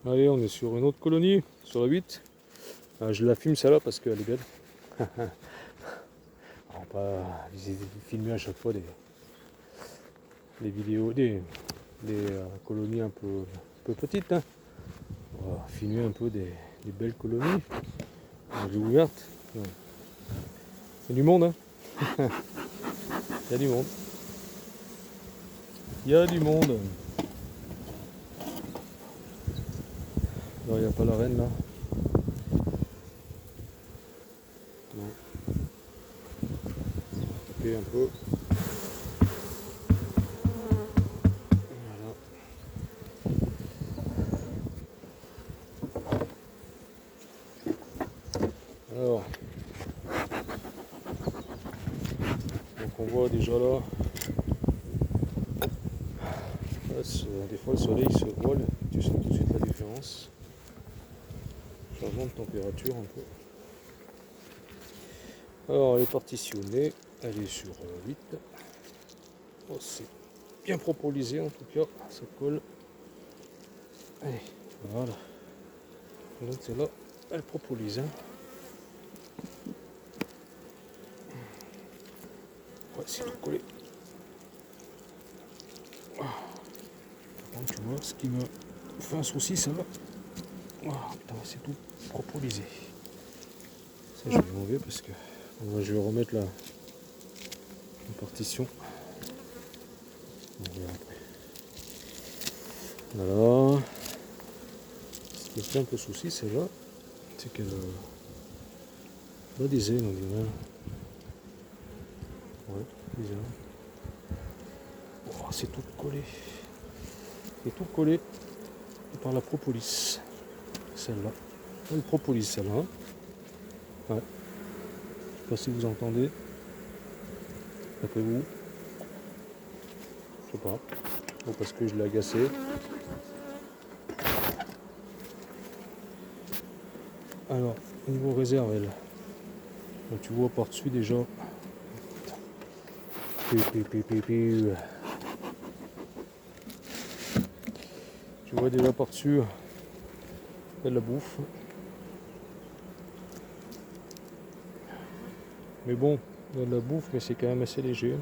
Allez, on est sur une autre colonie, sur la 8. Je la filme celle-là parce qu'elle est belle. On va pas filmer à chaque fois des vidéos, des colonies un peu petites. Hein. On va filmer un peu des belles colonies, des ouvertes. Il y a du monde, hein. Il y a du monde. Il y a du monde. Alors, il n'y a pas la reine là. Non. Taper un peu. Voilà. Alors, donc on voit déjà là, des fois le soleil se voile, tu sens tout de suite la différence. Changement de température un peu. Alors elle est partitionnée, elle est sur 8. Oh, c'est bien propolisé en tout cas, ça colle. Allez, voilà. Donc c'est là, elle propolise. Hein. Ouais, c'est tout collé. Par contre, tu vois, ce qui me fait un souci, ça va. Oh, putain, c'est tout propolisé. Ça, je vais l'enlever parce que je vais remettre la partition. On verra après. Voilà. Ce qui me fait un peu souci, c'est là, c'est qu'elle a des ailes, on dirait. Ouais, des ailes. Oh, c'est tout collé. C'est tout collé par la propolis. Celle-là. Elle propolis, celle-là. Ouais. Je sais pas si vous entendez. Après vous. Je sais pas. Ou parce que je l'ai agacé. Alors, niveau réserve, elle. Donc, tu vois par-dessus déjà. Tu vois déjà par-dessus. Elle la bouffe. Mais bon, elle la bouffe, mais c'est quand même assez léger.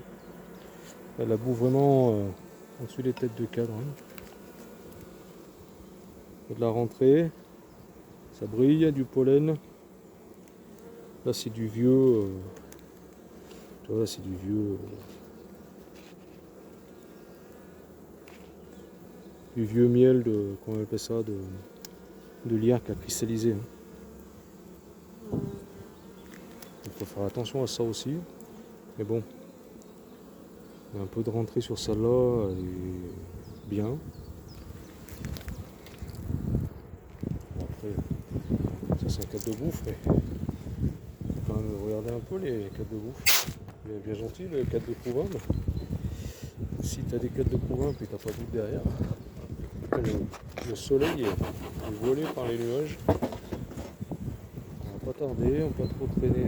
Elle la bouffe vraiment en dessous des têtes de cadre. Hein. De la rentrée, ça brille, il y a du pollen. Là c'est du vieux. Tu vois, là c'est du vieux. Du vieux miel de. Comment on appelle ça de lierre qui a cristallisé. Hein. Il faut faire attention à ça aussi. Mais bon. Il y a un peu de rentrée sur celle-là. Elle est bien. Bon, après, ça c'est un cadre de bouffe, mais faut quand même regarder un peu les cadres de bouffe. Il est bien gentil le cadre de couvain. Si tu as des cadres de couvain et que tu n'as pas de bouffe derrière, le soleil est voilé par les nuages. On va pas tarder, on va pas trop traîner.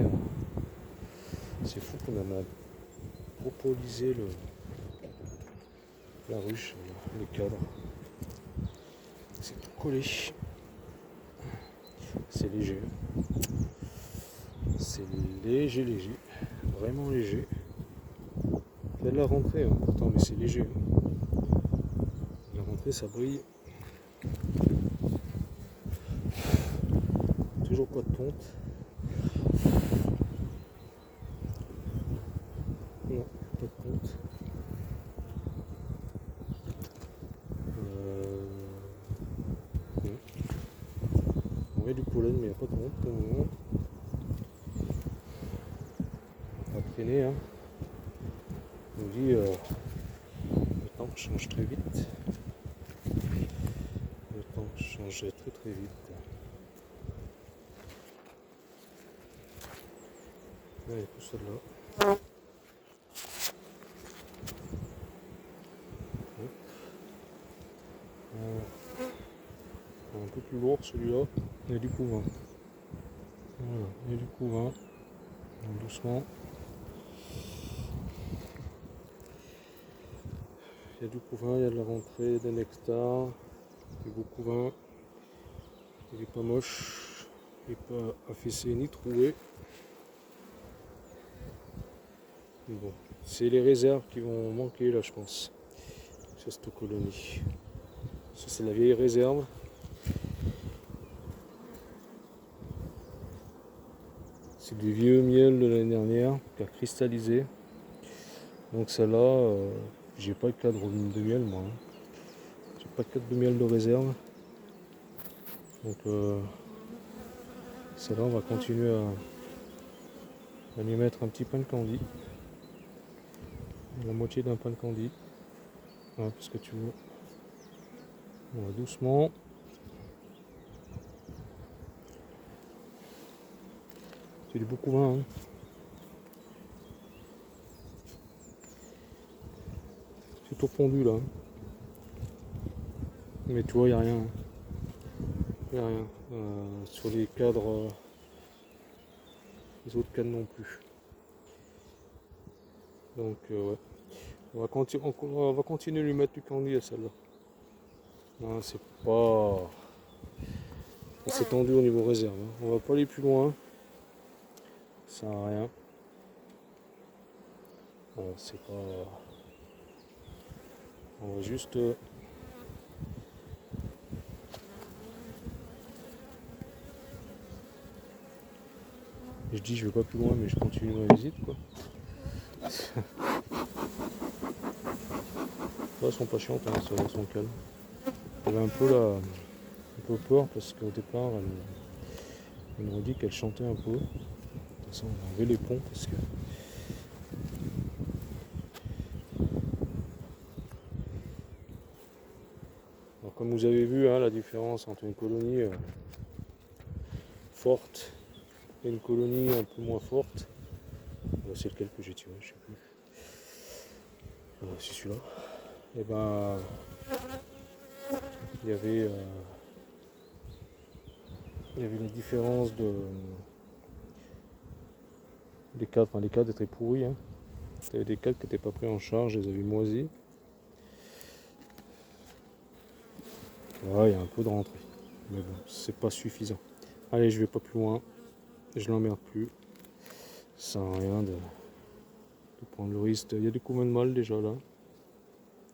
C'est fou qu'on a propolisé la ruche, le cadre. C'est tout collé. C'est léger. C'est léger. Vraiment léger. Il y a de la rentrée hein, pourtant, mais c'est léger. La rentrée, ça brille. Toujours pas de tonte. Non, pas de tonte. Non. Il y a du pollen, mais il n'y a pas de tonte pour le moment. On va traîner. Hein. On dit le temps change très vite. Le temps change très vite. Là, il y a tout ça là. Un peu plus lourd celui-là. Il y a du couvain. Voilà, il y a du couvain. Donc, doucement. Il y a du couvain, il y a de la rentrée, des nectars, du beau couvain. Il est pas moche, il est pas affaissé ni troué. Bon, c'est les réserves qui vont manquer là, je pense, sur cette colonie. Ça, c'est la vieille réserve. C'est du vieux miel de l'année dernière qui a cristallisé. Donc celle-là, j'ai pas de cadre de miel moi. J'ai pas de cadre de miel de réserve. Donc celle-là, on va continuer à lui mettre un petit pain de candy. La moitié d'un pain de candy. Voilà, parce que tu veux. On va doucement. C'est du beau couvain. Hein. C'est tout pondu là. Mais tu vois, il n'y a rien. Il n'y a rien. Sur les cadres, les autres cadres non plus. Donc ouais. On va continuer à lui mettre du candy à celle-là. Non, c'est pas assez tendu au niveau réserve. Hein. On va pas aller plus loin. Ça sert à rien. Bon, c'est pas. On va juste. Je dis je vais pas plus loin mais je continue ma visite quoi. Là, elles sont pas chiantes, hein, elles sont calmes. J'avais un peu peur parce qu'au départ elle m'ont dit qu'elle chantait un peu. De toute façon on a enlevé les ponts parce que. Alors, comme vous avez vu hein, la différence entre une colonie forte et une colonie un peu moins forte. C'est lequel que j'ai tiré, je sais plus. C'est celui-là. Et ben il y avait une différence de les cadres, enfin les cadres étaient pourris. Hein. Il y avait des cadres qui n'étaient pas pris en charge, ils avaient moisi. Voilà, il y a un peu de rentrée. Mais bon, c'est pas suffisant. Allez, je vais pas plus loin. Je l'emmerde plus. Ça sert à rien de prendre le risque. Il y a du couvain de mâle déjà là.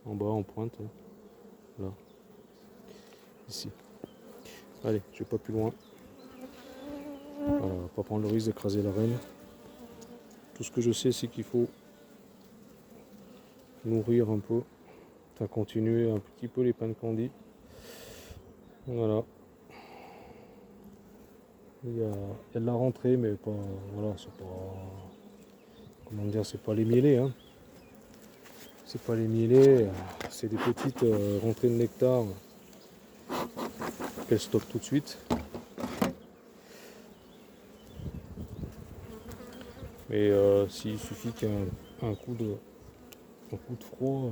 En bas, en pointe. Hein. Là. Ici. Allez, je vais pas plus loin. Voilà, on va pas prendre le risque d'écraser la reine. Tout ce que je sais, c'est qu'il faut nourrir un peu. Enfin, continuer un petit peu les pains de candy. Voilà. Il y a de la rentrée, mais pas. Voilà, c'est pas. Comment dire, c'est pas les mielés. Hein. C'est pas les mielés, c'est des petites rentrées de nectar qu'elles stockent tout de suite. Mais s'il suffit qu'un coup de froid,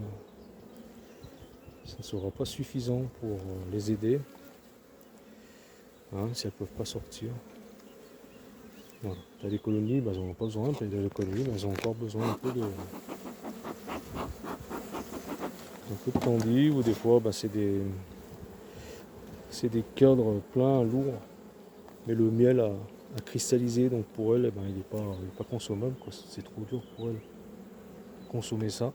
ça ne sera pas suffisant pour les aider. Hein, si elles ne peuvent pas sortir. Voilà. T'as des colonies, bah, elles n'en ont pas besoin. T'as des colonies, bah, elles ont encore besoin un peu de candy. Ou des fois, bah, c'est des cadres pleins, lourds. Mais le miel a cristallisé. Donc pour elles, eh ben, il n'est pas consommable. Quoi. C'est trop dur pour elles consommer ça.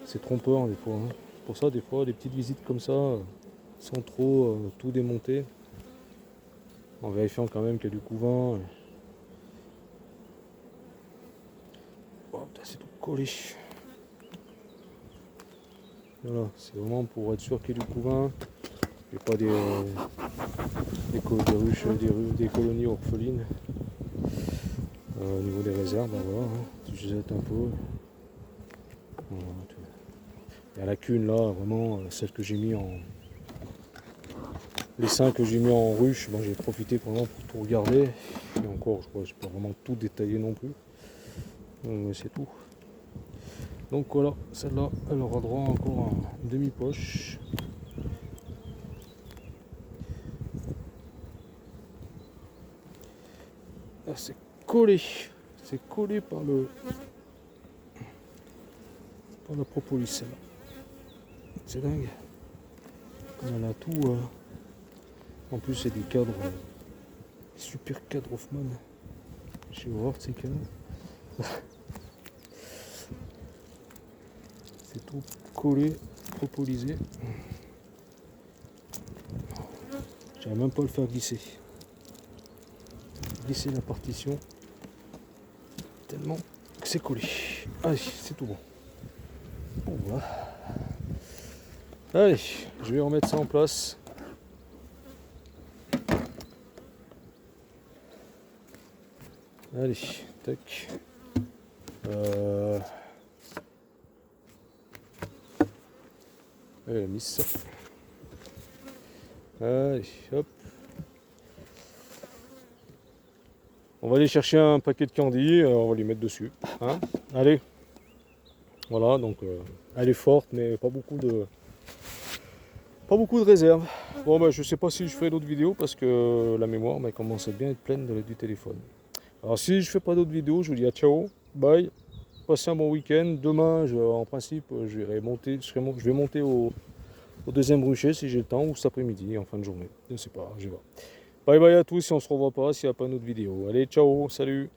C'est trompeur des fois. Hein. Pour ça, des fois, des petites visites comme ça, sans trop tout démonter. En vérifiant quand même qu'il y a du couvain. Oh putain, c'est tout collé. Voilà, c'est vraiment pour être sûr qu'il y ait du couvain. Et pas des colonies orphelines. Au niveau des réserves, ben voilà, hein, tu jettes un peu. Voilà, il y a la cune là, vraiment, celle que j'ai mis en. Les 5 que j'ai mis en ruche, bon, j'ai profité vraiment pour tout regarder. Et encore, je crois que je peux pas vraiment tout détailler non plus. Mais c'est tout. Donc voilà, celle-là, elle aura droit encore à une demi-poche. Ah, c'est collé. C'est collé par la propolis, celle-là. C'est dingue. On a tout. En plus, c'est des cadres. Super cadres Hoffman. Je vais voir ces cadres. C'est tout collé, propolisé. J'arrive même pas à le faire glisser. Glisser la partition. Tellement que c'est collé. Allez, c'est tout bon. Bon, voilà. Allez, je vais remettre ça en place. Allez, tac. Elle a mis ça. Allez, hop. On va aller chercher un paquet de candy, on va les mettre dessus. Hein, allez. Voilà, donc elle est forte, mais pas beaucoup de réserve. Bon, bah, je sais pas si je ferai d'autres vidéos parce que la mémoire commence à bien être pleine du téléphone. Alors si je fais pas d'autres vidéos, je vous dis à ciao, bye, passez un bon week-end. Demain, en principe, je vais monter au deuxième rucher si j'ai le temps, ou cet après-midi, en fin de journée. Je sais pas, je vais voir. Bye bye à tous, si on se revoit pas, s'il n'y a pas une autre vidéo. Allez, ciao, salut.